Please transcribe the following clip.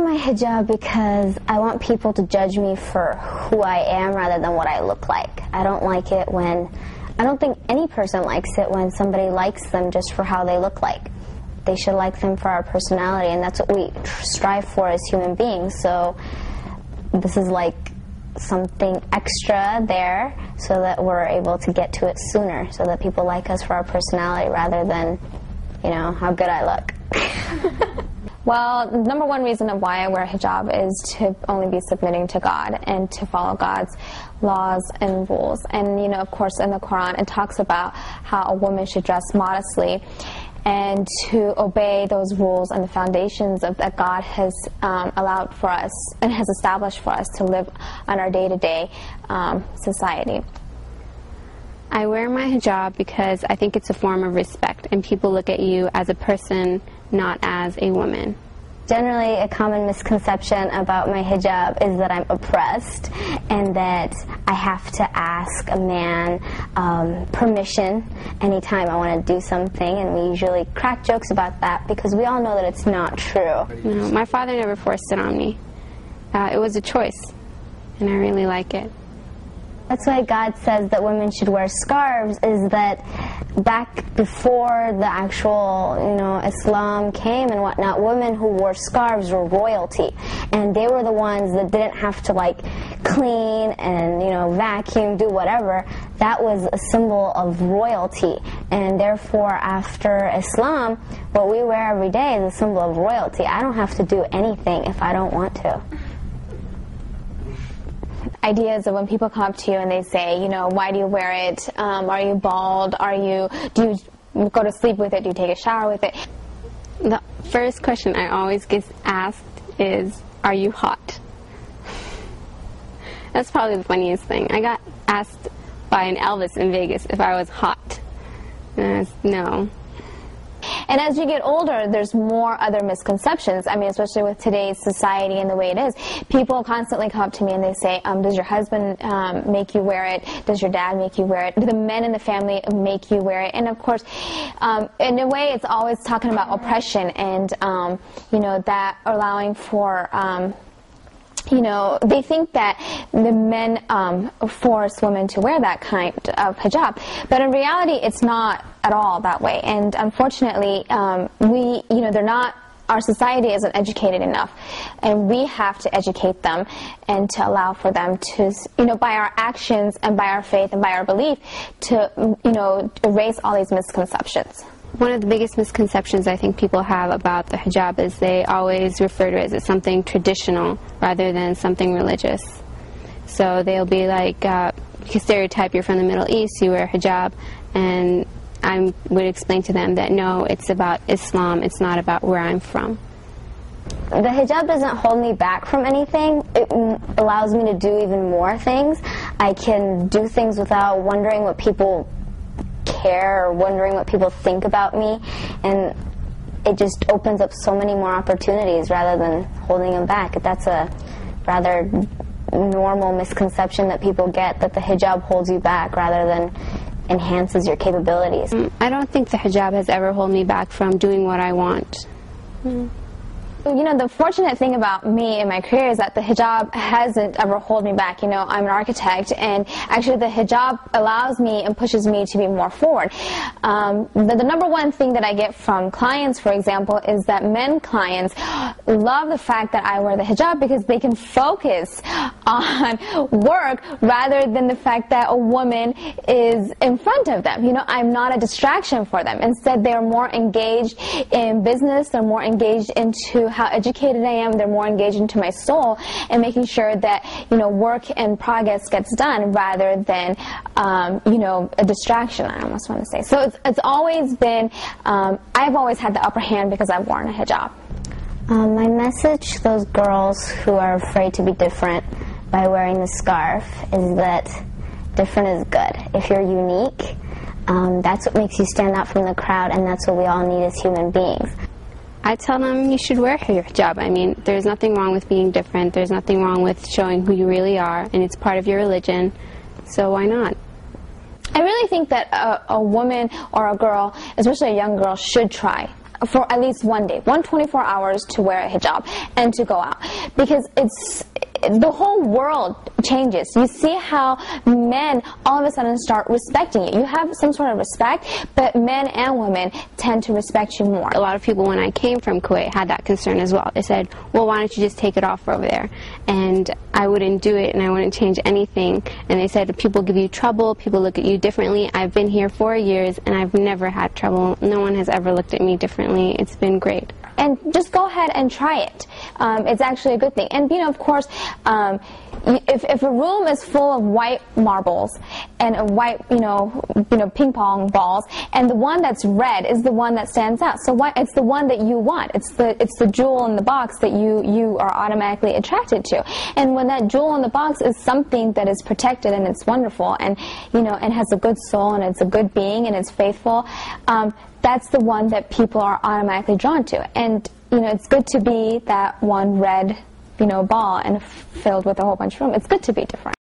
my hijab because I want people to judge me for who I am rather than what I look like. I don't like it when, I don't think any person likes it when somebody likes them just for how they look like. They should like them for our personality, and that's what we strive for as human beings. So this is like something extra there so that we're able to get to it sooner, so that people like us for our personality rather than, you know, how good I look. Well, the number one reason of why I wear a hijab is to only be submitting to God and to follow God's laws and rules. And, you know, of course, in the Quran, it talks about how a woman should dress modestly and to obey those rules and the foundations of, that God has allowed for us and has established for us to live on our day-to-day society. I wear my hijab because I think it's a form of respect, and people look at you as a person, not as a woman. Generally, a common misconception about my hijab is that I'm oppressed and that I have to ask a man permission anytime I want to do something, and we usually crack jokes about that because we all know that it's not true. No, my father never forced it on me. It was a choice, and I really like it. That's why God says that women should wear scarves, is that back before the actual, you know, Islam came and whatnot, women who wore scarves were royalty. And they were the ones that didn't have to, like, clean and, you know, vacuum, do whatever. That was a symbol of royalty. And therefore, after Islam, what we wear every day is a symbol of royalty. I don't have to do anything if I don't want to. Ideas of when people come up to you and they say, you know, why do you wear it? Are you bald? Do you go to sleep with it? Do you take a shower with it? The first question I always get asked is, are you hot? That's probably the funniest thing. I got asked by an Elvis in Vegas if I was hot. And I said, no. And as you get older, there's more other misconceptions. I mean, especially with today's society and the way it is. People constantly come up to me and they say, does your husband make you wear it? Does your dad make you wear it? Do the men in the family make you wear it? And of course, in a way, it's always talking about oppression and, you know, that allowing for... you know, they think that the men force women to wear that kind of hijab. But in reality, it's not at all that way. And unfortunately, you know, our society isn't educated enough. And we have to educate them and to allow for them to, you know, by our actions and by our faith and by our belief, to, you know, erase all these misconceptions. One of the biggest misconceptions I think people have about the hijab is they always refer to it as something traditional rather than something religious. So they'll be like, you stereotype you're from the Middle East, you wear hijab, and I would explain to them that no, it's about Islam, it's not about where I'm from. The hijab doesn't hold me back from anything. It allows me to do even more things. I can do things without wondering what people care or wondering what people think about me, and it just opens up so many more opportunities rather than holding them back. That's a rather normal misconception that people get, that the hijab holds you back rather than enhances your capabilities. I don't think the hijab has ever held me back from doing what I want. You know, the fortunate thing about me and my career is that the hijab hasn't ever held me back. You know, I'm an architect, and actually the hijab allows me and pushes me to be more forward. The number one thing that I get from clients, for example, is that men clients love the fact that I wear the hijab because they can focus on work rather than the fact that a woman is in front of them. You know, I'm not a distraction for them. Instead, they're more engaged in business, they're more engaged into how educated I am, they're more engaged into my soul and making sure that, you know, work and progress gets done rather than, you know, a distraction, I almost want to say. So it's always been, I've always had the upper hand because I've worn a hijab. My message to those girls who are afraid to be different by wearing the scarf is that different is good. If you're unique, that's what makes you stand out from the crowd, and that's what we all need as human beings. I tell them you should wear your hijab. I mean, there's nothing wrong with being different. There's nothing wrong with showing who you really are, and it's part of your religion, so why not? I really think that a woman or a girl, especially a young girl, should try for at least one day, 24 hours to wear a hijab and to go out, because the whole world changes. You see how men all of a sudden start respecting you. You have some sort of respect, but men and women tend to respect you more. A lot of people, when I came from Kuwait, had that concern as well. They said, well, why don't you just take it off over there? And I wouldn't do it, and I wouldn't change anything. And they said, people give you trouble, people look at you differently. I've been here 4 years, and I've never had trouble. No one has ever looked at me differently. It's been great. And just go ahead and try it. It's actually a good thing. And, of course, if a room is full of white marbles and a white, ping pong balls, and the one that's red is the one that stands out. So it's the one that you want. It's the jewel in the box that you are automatically attracted to. And when that jewel in the box is something that is protected and it's wonderful and, and has a good soul and it's a good being and it's faithful, that's the one that people are automatically drawn to. And, it's good to be that one red, ball and filled with a whole bunch of room. It's good to be different.